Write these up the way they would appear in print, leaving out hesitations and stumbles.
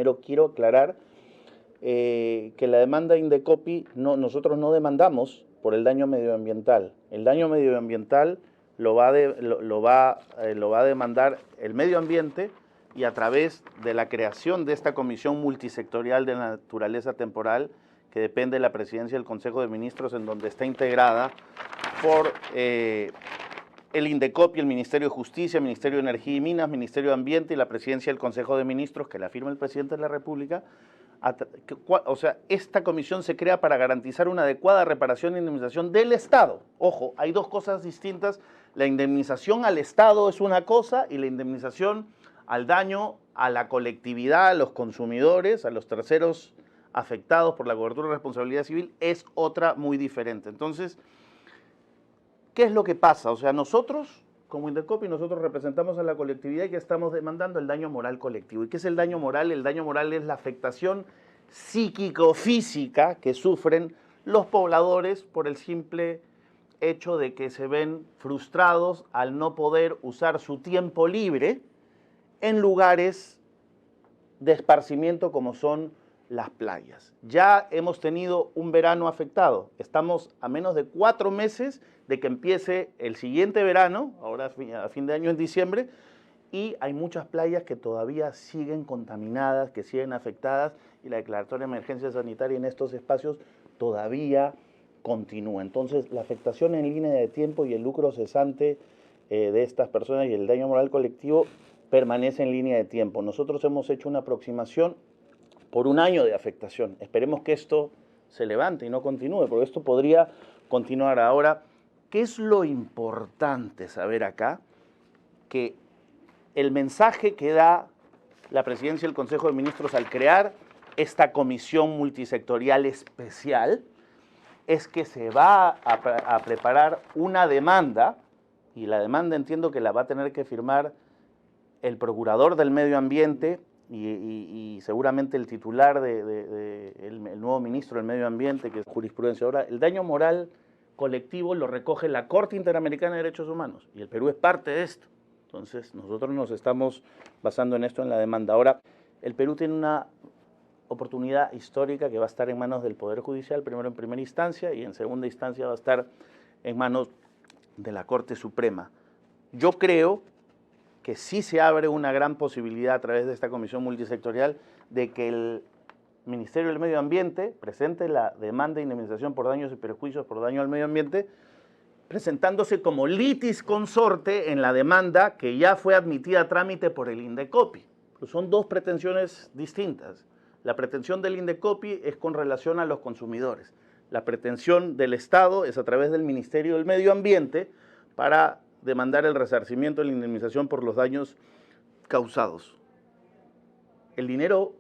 Primero quiero aclarar que la demanda Indecopi, nosotros no demandamos por el daño medioambiental. El daño medioambiental lo va a demandar el medio ambiente, y a través de la creación de esta comisión multisectorial de naturaleza temporal, que depende de la presidencia del Consejo de Ministros, en donde está integrada por el Indecopi, el Ministerio de Justicia, el Ministerio de Energía y Minas, Ministerio de Ambiente y la presidencia del Consejo de Ministros, que la firma el presidente de la República. O sea, esta comisión se crea para garantizar una adecuada reparación e indemnización del Estado. Ojo, hay dos cosas distintas. La indemnización al Estado es una cosa y la indemnización al daño a la colectividad, a los consumidores, a los terceros afectados por la cobertura de responsabilidad civil es otra muy diferente. Entonces, ¿qué es lo que pasa? O sea, nosotros, como Indecopi, nosotros representamos a la colectividad y que estamos demandando el daño moral colectivo. ¿Y qué es el daño moral? El daño moral es la afectación psíquico-física que sufren los pobladores por el simple hecho de que se ven frustrados al no poder usar su tiempo libre en lugares de esparcimiento como son las playas. Ya hemos tenido un verano afectado, estamos a menos de 4 meses de que empiece el siguiente verano, ahora a fin de año en diciembre, y hay muchas playas que todavía siguen contaminadas, que siguen afectadas, y la declaratoria de emergencia sanitaria en estos espacios todavía continúa. Entonces, la afectación en línea de tiempo y el lucro cesante de estas personas y el daño moral colectivo permanece en línea de tiempo. Nosotros hemos hecho una aproximación por 1 año de afectación. Esperemos que esto se levante y no continúe, porque esto podría continuar. Ahora, ¿qué es lo importante saber acá? Que el mensaje que da la presidencia del Consejo de Ministros al crear esta comisión multisectorial especial es que se va a preparar una demanda, y la demanda entiendo que la va a tener que firmar el procurador del medio ambiente y seguramente el titular el nuevo ministro del medio ambiente, que es jurisprudencia. Ahora, el daño moral colectivo lo recoge la Corte Interamericana de Derechos Humanos y el Perú es parte de esto. Entonces, nosotros nos estamos basando en esto, en la demanda. Ahora, el Perú tiene una oportunidad histórica que va a estar en manos del Poder Judicial, primero en primera instancia, y en segunda instancia va a estar en manos de la Corte Suprema. Yo creo que sí se abre una gran posibilidad a través de esta comisión multisectorial de que el Ministerio del Medio Ambiente presente la demanda de indemnización por daños y perjuicios por daño al medio ambiente, presentándose como litis consorte en la demanda que ya fue admitida a trámite por el Indecopi. Pues son dos pretensiones distintas. La pretensión del Indecopi es con relación a los consumidores. La pretensión del Estado es a través del Ministerio del Medio Ambiente para demandar el resarcimiento de la indemnización por los daños causados. El dinero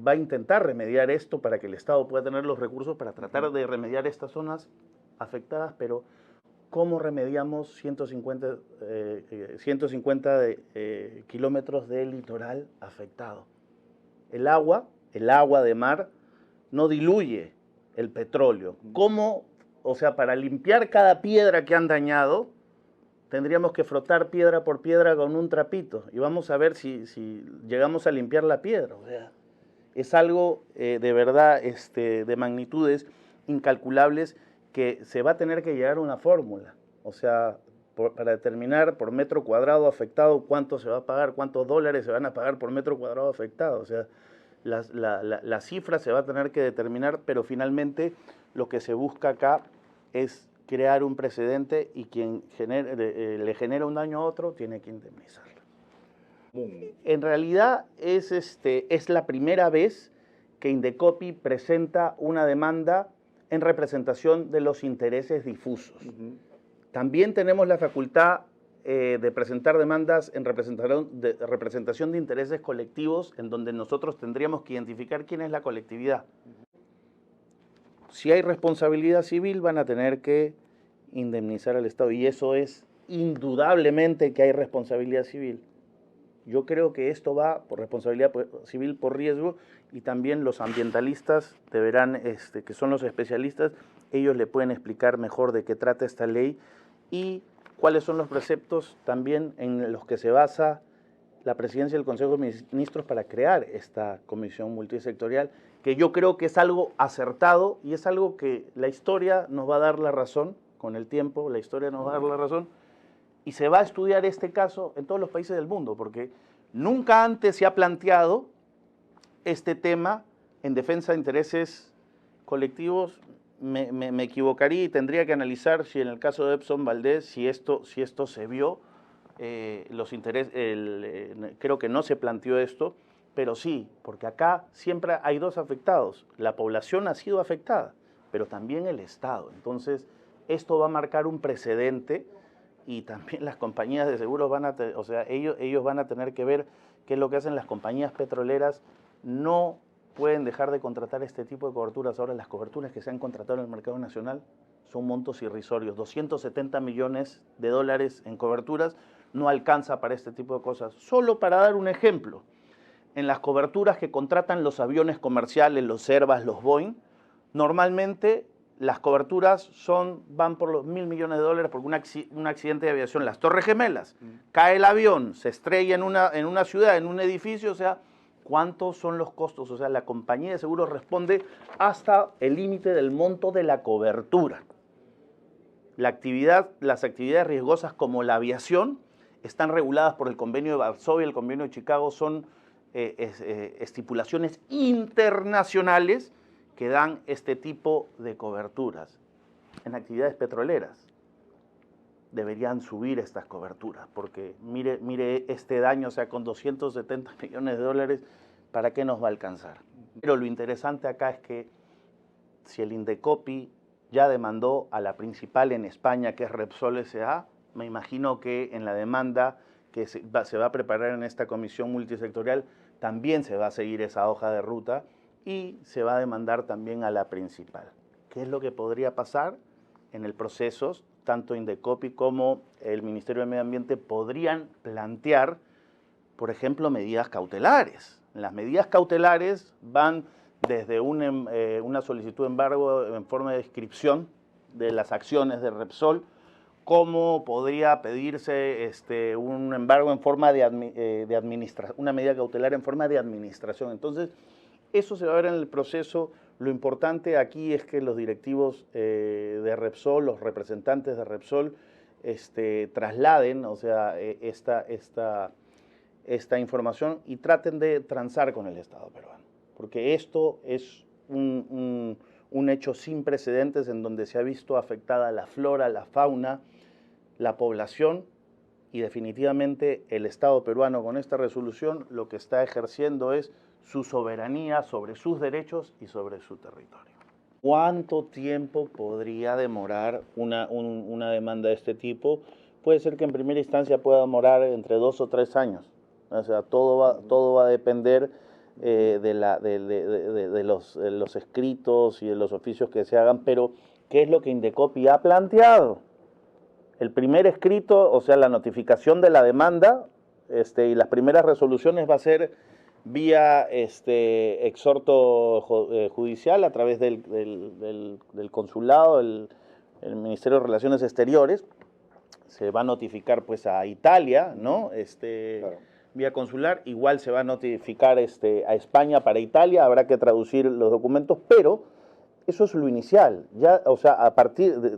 va a intentar remediar esto para que el Estado pueda tener los recursos para tratar de remediar estas zonas afectadas, pero ¿cómo remediamos 150 kilómetros de litoral afectado? El agua de mar no diluye el petróleo. ¿Cómo? O sea, para limpiar cada piedra que han dañado, tendríamos que frotar piedra por piedra con un trapito y vamos a ver si llegamos a limpiar la piedra. O sea, es algo de verdad de magnitudes incalculables que se va a tener que llegar a una fórmula. O sea, para determinar por metro cuadrado afectado cuánto se va a pagar, cuántos dólares se van a pagar por metro cuadrado afectado. O sea, la cifra se va a tener que determinar, pero finalmente lo que se busca acá es crear un precedente y quien le genera un daño a otro tiene que indemnizarlo. En realidad es la primera vez que Indecopi presenta una demanda en representación de los intereses difusos. También tenemos la facultad de presentar demandas en representación de intereses colectivos, en donde nosotros tendríamos que identificar quién es la colectividad. Si hay responsabilidad civil, van a tener que indemnizar al Estado, y eso es indudablemente que hay responsabilidad civil. Yo creo que esto va por responsabilidad civil por riesgo, y también los ambientalistas deberán, que son los especialistas, ellos le pueden explicar mejor de qué trata esta ley y cuáles son los preceptos también en los que se basa la presidencia del Consejo de Ministros para crear esta comisión multisectorial, que yo creo que es algo acertado y es algo que la historia nos va a dar la razón, con el tiempo la historia nos va a dar la razón, y se va a estudiar este caso en todos los países del mundo, porque nunca antes se ha planteado este tema en defensa de intereses colectivos. Me equivocaría y tendría que analizar si en el caso de Epson Valdez, si esto se vio, los intereses, creo que no se planteó esto, pero sí, porque acá siempre hay dos afectados. La población ha sido afectada, pero también el Estado. Entonces, esto va a marcar un precedente y también las compañías de seguros van a, o sea, ellos van a tener que ver qué es lo que hacen las compañías petroleras. No pueden dejar de contratar este tipo de coberturas. Ahora, las coberturas que se han contratado en el mercado nacional son montos irrisorios. 270 millones de dólares en coberturas no alcanza para este tipo de cosas. Solo para dar un ejemplo, en las coberturas que contratan los aviones comerciales, los Airbus, los Boeing, normalmente las coberturas van por los 1.000 millones de dólares porque un accidente de aviación, las Torres Gemelas, cae el avión, se estrella en una ciudad, en un edificio, o sea, ¿cuántos son los costos? O sea, la compañía de seguros responde hasta el límite del monto de la cobertura. Las actividades riesgosas como la aviación están reguladas por el convenio de Varsovia, el convenio de Chicago, son estipulaciones internacionales que dan este tipo de coberturas. En actividades petroleras deberían subir estas coberturas, porque mire este daño, o sea, con 270 millones de dólares, ¿para qué nos va a alcanzar? Pero lo interesante acá es que si el Indecopi ya demandó a la principal en España, que es Repsol S.A., me imagino que en la demanda que se va a preparar en esta comisión multisectorial también se va a seguir esa hoja de ruta y se va a demandar también a la principal. ¿Qué es lo que podría pasar en el proceso? Tanto Indecopi como el Ministerio de Medio Ambiente podrían plantear, por ejemplo, medidas cautelares. Las medidas cautelares van desde una solicitud de embargo en forma de descripción de las acciones de Repsol, cómo podría pedirse un embargo en forma de administración, una medida cautelar en forma de administración. Entonces, eso se va a ver en el proceso. Lo importante aquí es que los directivos de Repsol, los representantes de Repsol, trasladen, o sea, esta información y traten de transar con el Estado peruano, porque esto es un hecho sin precedentes en donde se ha visto afectada la flora, la fauna, la población, y definitivamente el Estado peruano con esta resolución lo que está ejerciendo es su soberanía sobre sus derechos y sobre su territorio. ¿Cuánto tiempo podría demorar una demanda de este tipo? Puede ser que en primera instancia pueda demorar entre 2 o 3 años. O sea, todo va a depender de los escritos y de los oficios que se hagan, pero ¿qué es lo que Indecopi ha planteado? El primer escrito, o sea, la notificación de la demanda y las primeras resoluciones va a ser vía exhorto judicial a través del consulado, el Ministerio de Relaciones Exteriores. Se va a notificar pues a Italia, ¿no? Claro. Vía consular, igual se va a notificar a España para Italia, habrá que traducir los documentos, pero eso es lo inicial. Ya, o sea,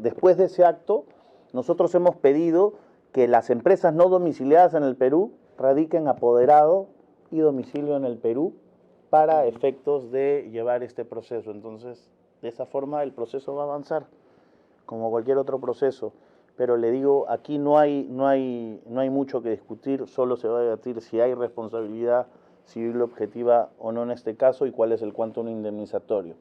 después de ese acto, nosotros hemos pedido que las empresas no domiciliadas en el Perú radiquen apoderado y domicilio en el Perú para efectos de llevar este proceso. Entonces, de esa forma el proceso va a avanzar, como cualquier otro proceso. Pero le digo, aquí no hay mucho que discutir, solo se va a debatir si hay responsabilidad civil objetiva o no en este caso y cuál es el cuántum indemnizatorio.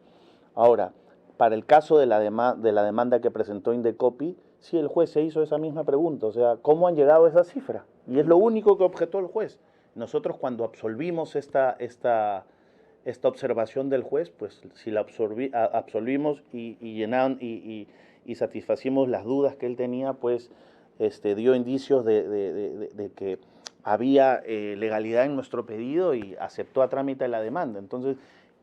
Ahora, para el caso de la demanda que presentó Indecopi, sí, el juez se hizo esa misma pregunta, o sea, ¿cómo han llegado a esa cifra? Y es lo único que objetó el juez. Nosotros cuando absolvimos esta observación del juez, pues si la absolvimos y satisfacimos las dudas que él tenía, pues dio indicios de que había legalidad en nuestro pedido y aceptó a trámite la demanda. Entonces,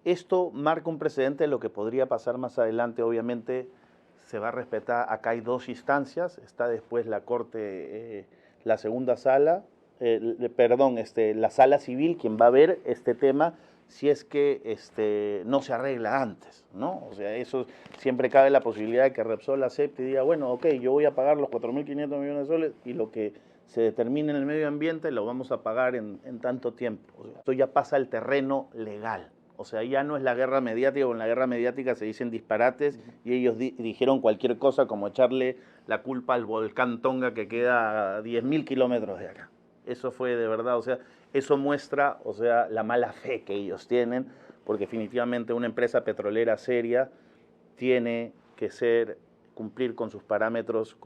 esto marca un precedente de lo que podría pasar más adelante. Obviamente se va a respetar, acá hay 2 instancias, está después la Corte, la segunda sala, la sala civil quien va a ver este tema si es que no se arregla antes, ¿no? O sea, eso siempre cabe la posibilidad de que Repsol acepte y diga, bueno, ok, yo voy a pagar los 4.500 millones de soles y lo que se determine en el medio ambiente lo vamos a pagar en tanto tiempo. O sea, esto ya pasa al terreno legal. O sea, ya no es la guerra mediática, o en la guerra mediática se dicen disparates y ellos dijeron cualquier cosa como echarle la culpa al volcán Tonga que queda a 10.000 kilómetros de acá. Eso fue de verdad, o sea, eso muestra, o sea, la mala fe que ellos tienen, porque definitivamente una empresa petrolera seria tiene que cumplir con sus parámetros,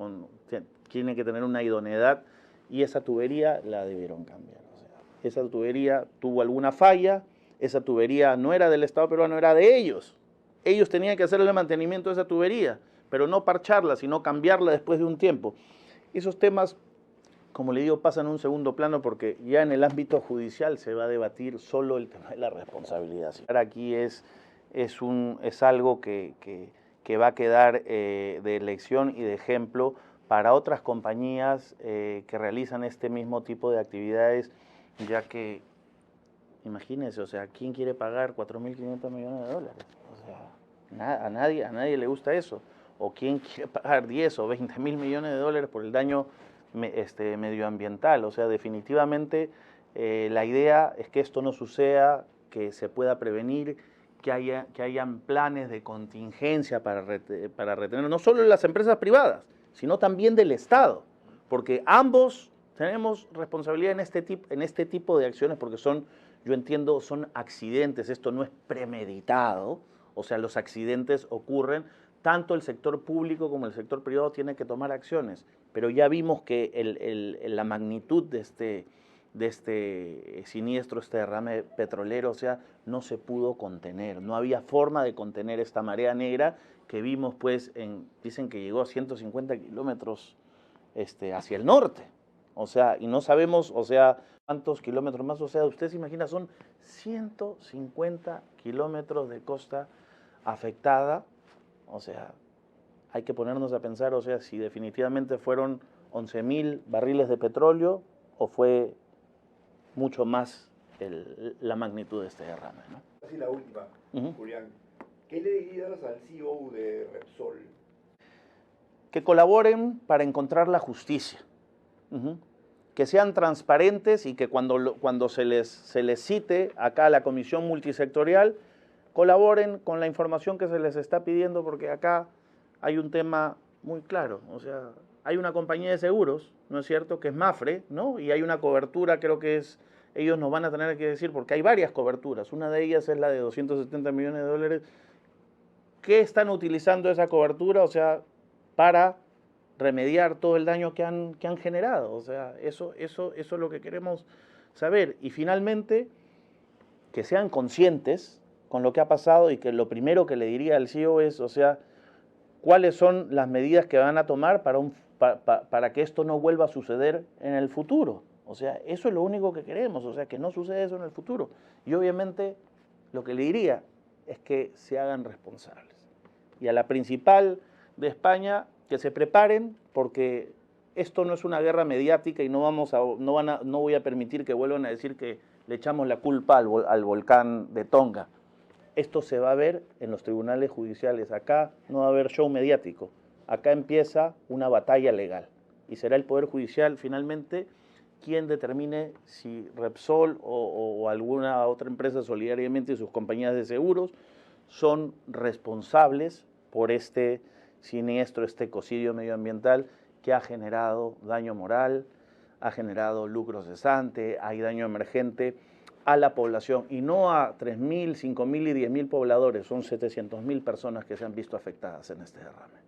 tiene que tener una idoneidad, y esa tubería la debieron cambiar. O sea, esa tubería tuvo alguna falla, esa tubería no era del Estado peruano, era de ellos. Ellos tenían que hacer el mantenimiento de esa tubería, pero no parcharla, sino cambiarla después de un tiempo. Esos temas, como le digo, pasan a un segundo plano porque ya en el ámbito judicial se va a debatir solo el tema de la responsabilidad. Aquí es algo que va a quedar de lección y de ejemplo para otras compañías que realizan este mismo tipo de actividades, ya que, imagínense, o sea, ¿quién quiere pagar 4.500 millones de dólares? O sea, a nadie le gusta eso. O ¿quién quiere pagar 10 o 20.000 millones de dólares por el daño medioambiental? O sea, definitivamente la idea es que esto no suceda, que se pueda prevenir, que hayan planes de contingencia para retener, no solo las empresas privadas, sino también del Estado, porque ambos tenemos responsabilidad en este tipo de acciones, porque yo entiendo, son accidentes, esto no es premeditado, o sea, los accidentes ocurren, tanto el sector público como el sector privado tiene que tomar acciones, pero ya vimos que la magnitud de este siniestro, este derrame petrolero, o sea, no se pudo contener, no había forma de contener esta marea negra que vimos, pues, dicen que llegó a 150 kilómetros hacia el norte, o sea, y no sabemos, o sea, cuántos kilómetros más, o sea, usted se imagina, son 150 kilómetros de costa afectada, o sea, hay que ponernos a pensar, o sea, si definitivamente fueron 11.000 barriles de petróleo o fue mucho más la magnitud de este derrame, ¿no? Así la última, Julián. ¿Qué le dirías al CEO de Repsol? Que colaboren para encontrar la justicia, que sean transparentes y que cuando se les cite acá a la comisión multisectorial, colaboren con la información que se les está pidiendo, porque acá hay un tema muy claro, o sea, hay una compañía de seguros, ¿no es cierto?, que es Mapfre, ¿no?, y hay una cobertura, creo que ellos nos van a tener que decir, porque hay varias coberturas, una de ellas es la de 270 millones de dólares, ¿qué están utilizando esa cobertura? O sea, para remediar todo el daño que han generado, o sea, eso es lo que queremos saber, y finalmente, que sean conscientes con lo que ha pasado y que lo primero que le diría al CEO es, o sea, cuáles son las medidas que van a tomar para que esto no vuelva a suceder en el futuro. O sea, eso es lo único que queremos, o sea, que no suceda eso en el futuro. Y obviamente lo que le diría es que se hagan responsables. Y a la principal de España, que se preparen, porque esto no es una guerra mediática y no voy a permitir que vuelvan a decir que le echamos la culpa al volcán de Tonga. Esto se va a ver en los tribunales judiciales. Acá no va a haber show mediático. Acá empieza una batalla legal. Y será el Poder Judicial finalmente quien determine si Repsol o alguna otra empresa solidariamente y sus compañías de seguros son responsables por este siniestro, este ecocidio medioambiental que ha generado daño moral, ha generado lucro cesante, hay daño emergente a la población, y no a 3.000, 5.000 y 10.000 pobladores, son 700.000 personas que se han visto afectadas en este derrame.